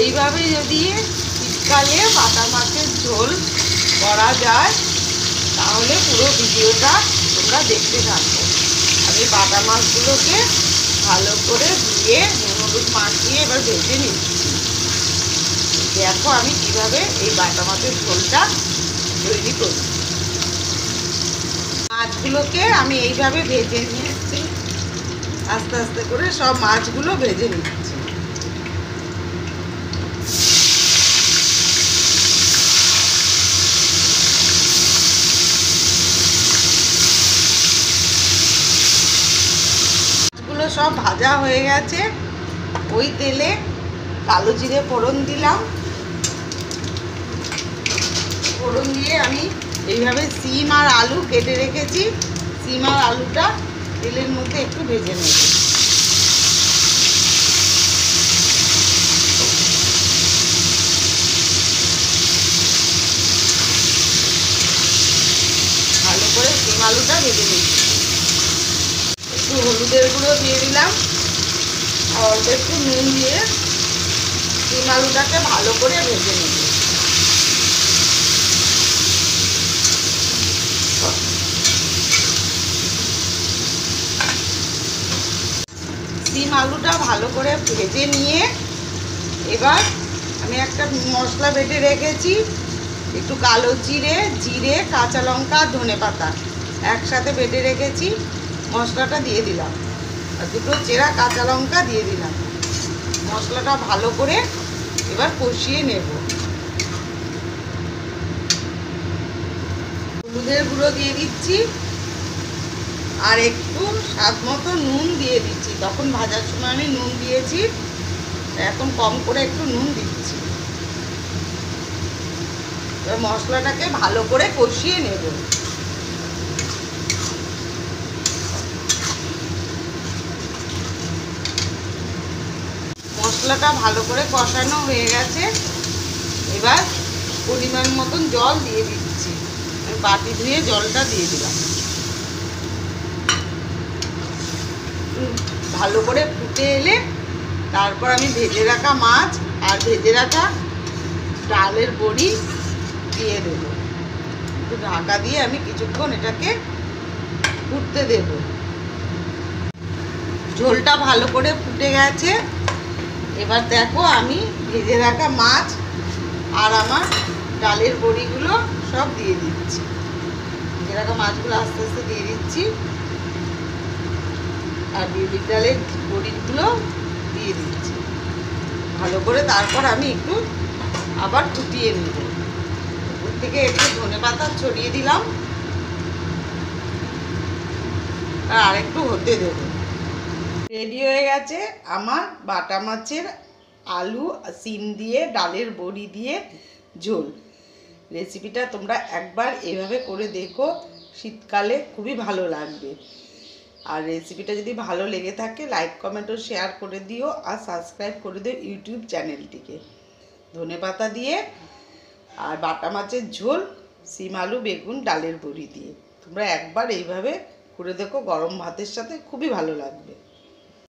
এইভাবে যদি শীতকালে বাটা মাছের ঝোল করা যায় তাহলে পুরো ভিডিওটা তোমরা দেখতে থাকো। আমি বাটা মাছগুলোকে ভালো করে ধুয়ে নুন হলুদ মাখিয়ে এবার ভেজে নিচ্ছি। দেখো আমি কিভাবে এই বাটা মাছের ঝোলটা তৈরি করি। মাছগুলোকে আমি এইভাবে ভেজে নিয়েছি, আস্তে আস্তে করে সব মাছগুলো ভেজে নিচ্ছি। মাছগুলো সব ভাজা হয়ে গেছে। ওই তেলে কালো জিরে ফোড়ন দিলাম। ফোড়ন দিয়ে আমি এইভাবে সিম আর আলু কেটে রেখেছি, সিম আর আলুটা তেলের মধ্যে একটু ভেজে নেব। ভালো করে সিম আলুটা ভেজে নিচ্ছি। একটু হলুদের গুঁড়ো দিয়ে দিলাম আর অল্প একটু নুন দিয়ে সিম আলুটাকে ভালো করে ভেজে নেব। সিম আলুটা ভালো করে ভেজে নিয়ে এবার আমি একটা মশলা বেটে রেখেছি, একটু কালো জিরে, জিরে, কাঁচা লঙ্কা, ধনেপাতা একসাথে বেটে রেখেছি, মশলাটা দিয়ে দিলাম আর দুটো চেরা কাঁচা লঙ্কা দিয়ে দিলাম। মশলাটা ভালো করে এবার কষিয়ে নেব। হলুদের গুঁড়ো দিয়ে দিচ্ছি আর একটু স্বাদ মতো নুন দিয়ে দিচ্ছি। তখন ভাজার সময় আমি নুন দিয়েছি, এখন কম করে একটু নুন দিচ্ছি। এবার মশলাটাকে ভালো করে কষিয়ে নেব। মশলাটা ভালো করে কষানো হয়ে গেছে। এবার পরিমাণ মতন জল দিয়ে দিচ্ছি। আমি বাটি ধুয়ে জলটা দিয়ে দিলাম। ভালো করে ফুটে এলে তারপর আমি ভেজে রাখা মাছ আর ভেজে রাখা ডালের বড়ি দিয়ে দেব। একটু ঢাকা দিয়ে আমি কিছুক্ষণ এটাকে ফুটতে দেব। ঝোলটা ভালো করে ফুটে গেছে। এবার দেখো আমি ভেজে রাখা মাছ আর আমার ডালের বড়িগুলো সব দিয়ে দিচ্ছি। ভেজে রাখা মাছগুলো আস্তে আস্তে দিয়ে দিচ্ছি আর বিউলির ডালের বড়িগুলো দিয়ে দিচ্ছি ভালো করে। তারপর আমি একটু আবার ফুটিয়ে নেব। উপর থেকে একটু ধনেপাতা ছড়িয়ে দিলাম আর একটু হতে দেব। রেডি হয়ে গেছে আমার বাটা মাছের আলু সিম দিয়ে ডালের বড়ি দিয়ে ঝোল। রেসিপিটা তোমরা একবার এভাবে করে দেখো, শীতকালে খুবই ভালো লাগবে। আর রেসিপিটা যদি ভালো লেগে থাকে লাইক কমেন্ট ও শেয়ার করে দিও আর সাবস্ক্রাইব করে দিও ইউটিউব চ্যানেলটিকে। ধনেপাতা দিয়ে আর বাটা মাছের ঝোল, সিম আলু বেগুন ডালের বড়ি দিয়ে তোমরা একবার এইভাবে করে দেখো, গরম ভাতের সাথে খুবই ভালো লাগবে।